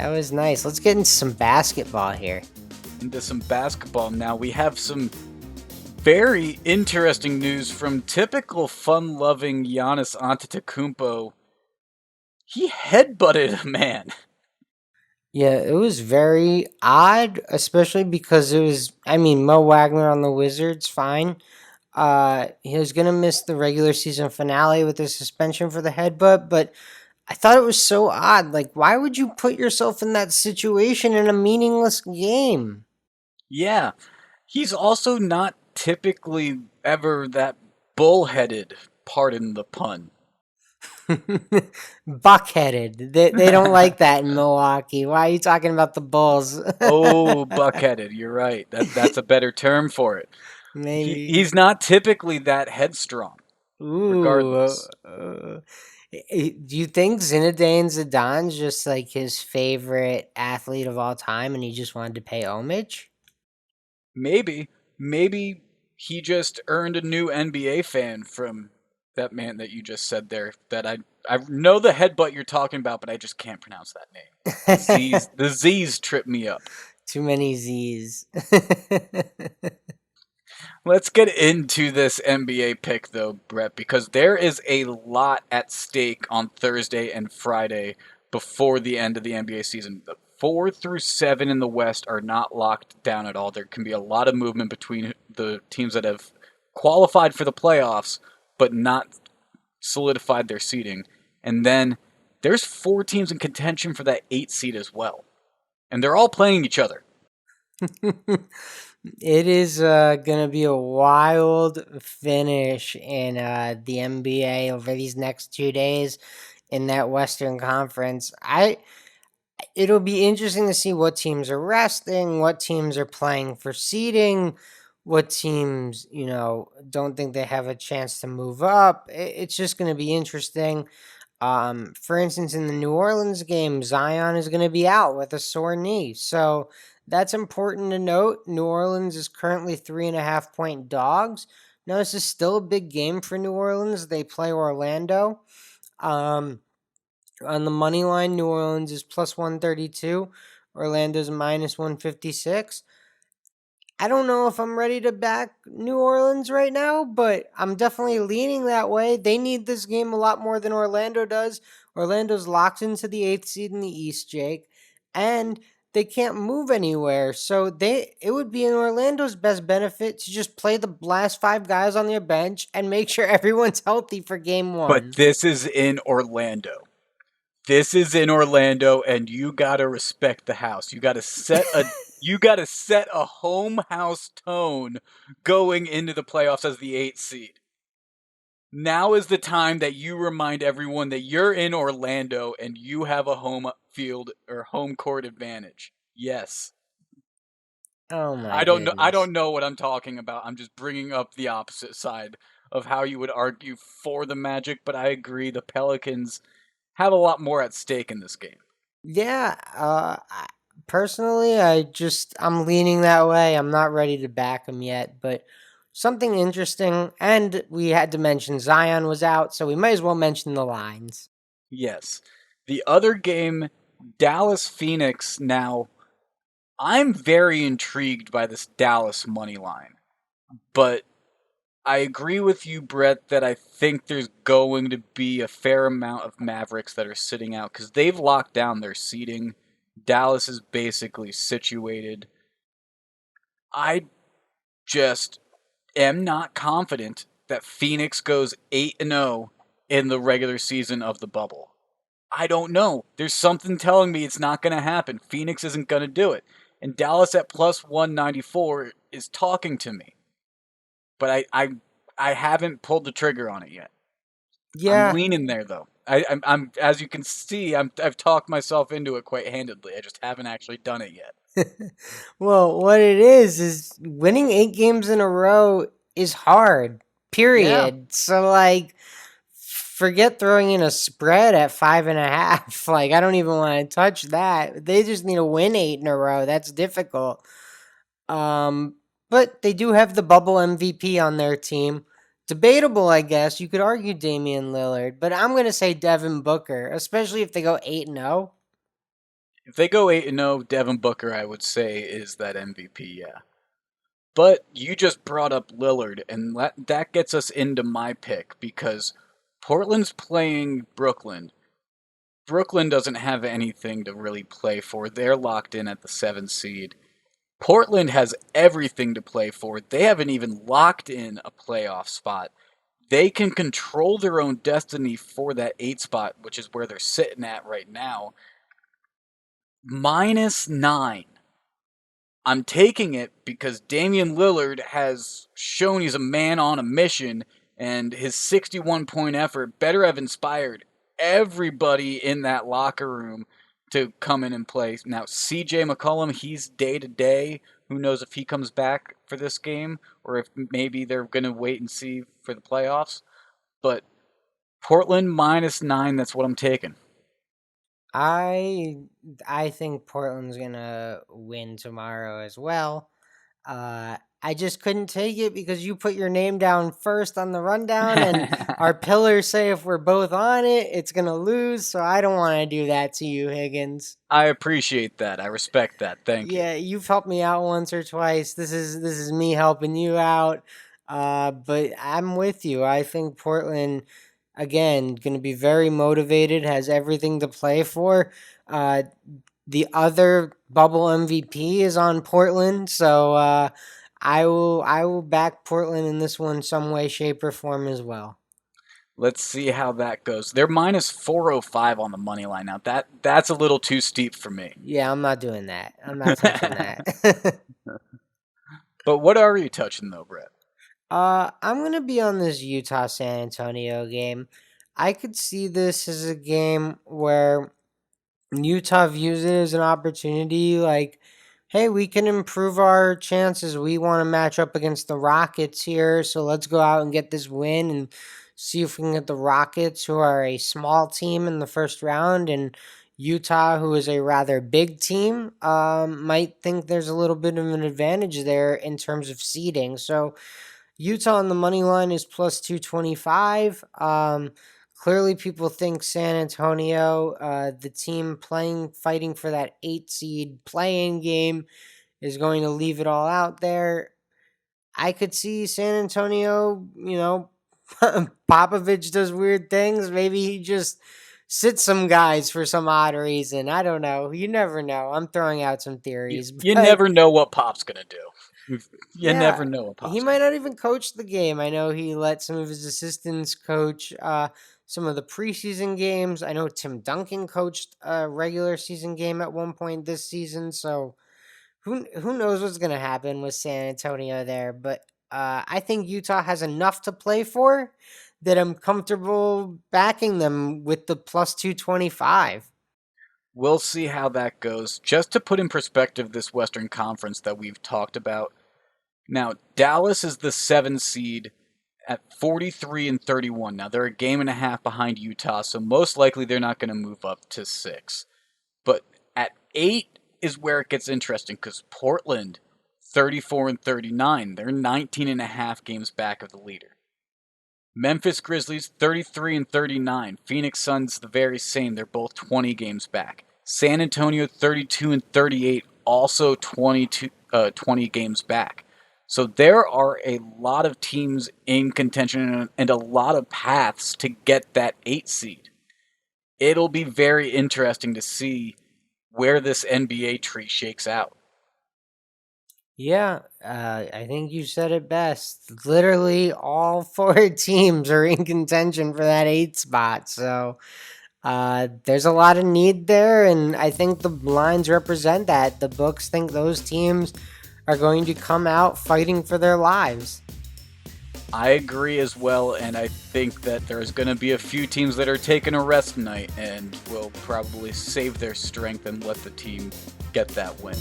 That was nice. Let's get into some basketball here. Into some basketball now. We have some very interesting news from typical fun-loving Giannis Antetokounmpo. He headbutted a man. Yeah, it was very odd, especially because Mo Wagner on the Wizards, fine. He was going to miss the regular season finale with the suspension for the headbutt, but I thought it was so odd. Like, why would you put yourself in that situation in a meaningless game? Yeah, he's also not typically ever that bullheaded, pardon the pun. Buckheaded. They don't like that in Milwaukee. Why are you talking about the Bulls? Oh, buckheaded, you're right. That's a better term for it. Maybe. He's not typically that headstrong, Ooh. regardless. Do you think Zinedine Zidane's just like his favorite athlete of all time and he just wanted to pay homage? Maybe he just earned a new NBA fan from that man that you just said there. That I know the headbutt you're talking about, but I just can't pronounce that name. The Z's trip me up. Too many Z's. Let's get into this NBA pick though, Brett, because there is a lot at stake on Thursday and Friday before the end of the NBA season. The 4 through 7 in the West are not locked down at all. There can be a lot of movement between the teams that have qualified for the playoffs but not solidified their seeding. And then there's 4 teams in contention for that 8 seed as well. And they're all playing each other. It is going to be a wild finish in the NBA over these next 2 days in that Western Conference. It'll be interesting to see what teams are resting, what teams are playing for seeding, what teams, don't think they have a chance to move up. It's just going to be interesting. For instance, in the New Orleans game, Zion is going to be out with a sore knee. So that's important to note. New Orleans is currently 3.5 point dogs. Now, this is still a big game for New Orleans. They play Orlando. On the money line, New Orleans is plus 132. Orlando's minus 156. I don't know if I'm ready to back New Orleans right now, but I'm definitely leaning that way. They need this game a lot more than Orlando does. Orlando's locked into the 8th seed in the East, Jake, and they can't move anywhere. So it would be in Orlando's best benefit to just play the last 5 guys on their bench and make sure everyone's healthy for game But 1. this is in Orlando. This is in Orlando, and you gotta respect the house. You gotta set a home house tone going into the playoffs as the 8th seed. Now is the time that you remind everyone that you're in Orlando and you have a home field or home court advantage. Yes. Oh my I don't know I goodness. don't know what I'm talking about. I'm just bringing up the opposite side of how you would argue for the Magic, but I agree the Pelicans have a lot more at stake in this game. Yeah, personally, I'm leaning that way. I'm not ready to back him yet, but something interesting. And we had to mention Zion was out, so we might as well mention the lines. Yes. The other game, Dallas Phoenix. Now, I'm very intrigued by this Dallas money line, but I agree with you, Brett, that I think there's going to be a fair amount of Mavericks that are sitting out because they've locked down their seating. Dallas is basically situated. I just am not confident that Phoenix goes 8-0 in the regular season of the bubble. I don't know. There's something telling me it's not going to happen. Phoenix isn't going to do it. And Dallas at plus 194 is talking to me. But I haven't pulled the trigger on it yet. I'm Yeah. leaning there though. I'm as you can see, I've talked myself into it quite handedly. I just haven't actually done it yet. Well, what it is winning 8 games in a row is hard, Yeah. period. So, like, forget throwing in a spread at 5.5. Like, I don't even want to touch that. They just need to win 8 in a row. That's difficult. Um, but they do have the bubble MVP on their team. Debatable, I guess. You could argue Damian Lillard, but I'm going to say Devin Booker, especially if they go 8-0. If they go 8-0, Devin Booker, I would say, is that MVP, yeah. But you just brought up Lillard, and that gets us into my pick because Portland's playing Brooklyn. Brooklyn doesn't have anything to really play for. They're locked in at the 7th seed. Portland has everything to play for. They haven't even locked in a playoff spot. They can control their own destiny for that 8 spot, which is where they're sitting at right now. -9. I'm taking it because Damian Lillard has shown he's a man on a mission, and his 61-point effort better have inspired everybody in that locker room to come in and play. Now, CJ McCollum, he's day to day. Who knows if he comes back for this game or if maybe they're going to wait and see for the playoffs. But Portland -9, that's what I'm taking. I I think Portland's gonna win tomorrow as well. I just couldn't take it because you put your name down first on the rundown, and our pillars say if we're both on it, it's gonna lose. So I don't want to do that to you, Higgins. I appreciate that. I respect that. Thank you. Yeah, you've helped me out once or twice. This is me helping you out. But I'm with you. I think Portland, again, going to be very motivated, has everything to play for. Uh, the other bubble MVP is on Portland, so I will back Portland in this one some way, shape, or form as well. Let's see how that goes. They're -405 on the money line now. That's a little too steep for me. Yeah, I'm not doing that. I'm not touching that. But what are you touching though, Brett? I'm gonna be on this Utah San Antonio game. I could see this as a game where Utah views it as an opportunity, like, hey, we can improve our chances. We want to match up against the Rockets here, so let's go out and get this win and see if we can get the Rockets, who are a small team in the first round, and Utah, who is a rather big team, might think there's a little bit of an advantage there in terms of seeding. So Utah on the money line is plus 225. Clearly, people think San Antonio, the team fighting for that 8 seed playing game, is going to leave it all out there. I could see San Antonio, Popovich does weird things. Maybe he just sits some guys for some odd reason. I don't know. You never know. I'm throwing out some You, theories, you but never know what Pop's gonna do. You yeah, never know what he Pop's might gonna do. not even coach the game. I know he let some of his assistants coach some of the preseason games. I know Tim Duncan coached a regular season game at one point this season. So who knows what's going to happen with San Antonio there? But I think Utah has enough to play for that I'm comfortable backing them with the plus 225. We'll see how that goes. Just to put in perspective this Western Conference that we've talked about. Now, Dallas is the 7 seed at 43-31. Now, they're a game and a half behind Utah, so most likely they're not going to move up to 6. But at 8 is where it gets interesting because Portland, 34-39, they're 19 and a half games back of the leader. Memphis Grizzlies, 33-39. Phoenix Suns, the very same. They're both 20 games back. San Antonio, 32-38, also 20 games back. So there are a lot of teams in contention and a lot of paths to get that 8 seed. It'll be very interesting to see where this NBA tree shakes out. Yeah, I think you said it best. Literally, all four teams are in contention for that 8 spot. So there's a lot of need there, and I think the lines represent that. The books think those teams are going to come out fighting for their lives. I agree as well, and I think that there's going to be a few teams that are taking a rest tonight and will probably save their strength and let the team get that win.